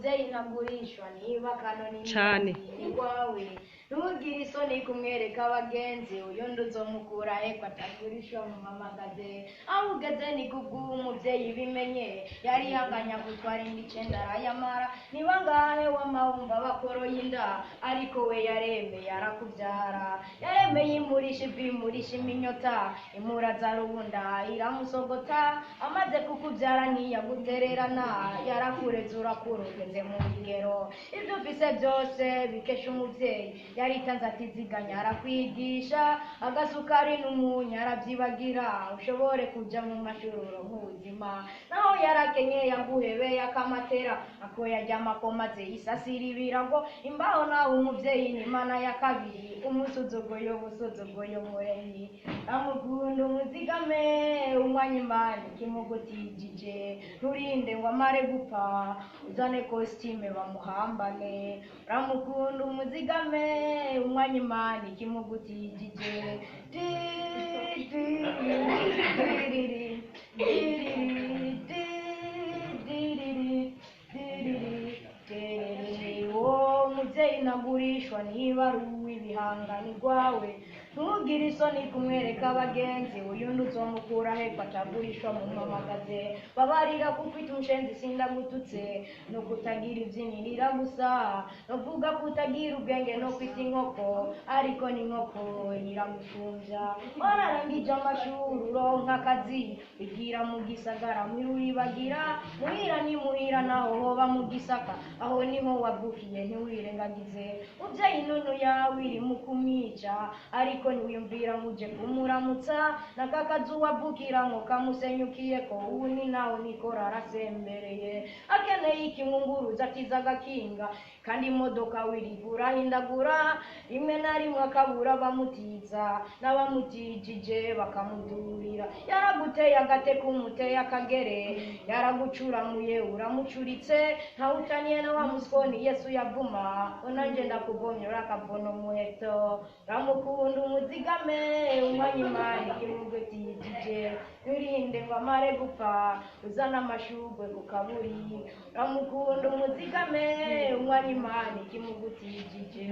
umuvyeyi ntagurishwa niba kanoni Cane. iwawe ntugire isoni kumwereka abagenzi uyu nduzomukura heko atagurishwa mu mamagaze aho ugeze ni kubw'uwo umuvyeyi bimenye yari yanganya gutwara indi icenda arayamara niba ngahe w'amahumba bakoroye inda ariko we yaremeye arakuvyara yaremeye imurisha ivimurisha iminyota imuraza rubunda iramusogota amaze kukuvyara ntiyagutererana yarakureze urakura ugeze mu bigero ivyo ufise vyose bikesha umuvyeyi yaritanze atiziganya arakwigisha agasukari n'umunyu aravyibagira ushobore kuja mu mashururo nk'ubuzima naho yarakenyeye yaguhebeye akamatera ako yaryamako maze isasira ibirago imbaho naho umuvyeyi n'imana ya kabiri umusuzuguye ubusuzuguye umuremyi amukunda umuzigame umwanya imana ikimugutijije nturinde ngo amare gupfa uzane kositime bamuhambane uramukunda umuzigame umwanya imana ikimugutijije umuvyeyi ntagurishwa niba ari uw'ibihangano rwawe ntugire isoni kumwereka abagenzi uyundi uzomukura heko atagurishwa mu mamagaze babarira kukwita umushenzi sindagututse no kutagira ivyinirira gusa novuga kutagira ubwenge no kwita inkoko ariko n'inkoko iragucumvya wararangije amashuri uronka akazi wigira mu gisagara mwiribagira muhira ni muhira naho hoba mu gisaka aho niho wavukiye ntiwirengagize muvyeyi nunu yawe iri mu kumwica ariko ntiwiyumvira muje kumuramutsa nakakazu wavukiramwo kamusenyukiyeko ubu ni nawe nikora arasembereye akeneye ikimwunguruza kiza agakinga kandi imodoka wirigura hindagura rimwe na rimwe akabura bamutiza n'abamutijije bakamudurira yaraguteye agate kumuteye akagere yaragucuramuye uramucuritse ntawutaniye na wa musoni Yesu yavuma onanje ndakuvomye urakavona umuheto ramukunda umuzigame umwanya imana ikimugutijije nturinde ngo amare gupfa uzana amashugwe ku kaburi ramukunda umuzigame umwanya imana ikimugutijije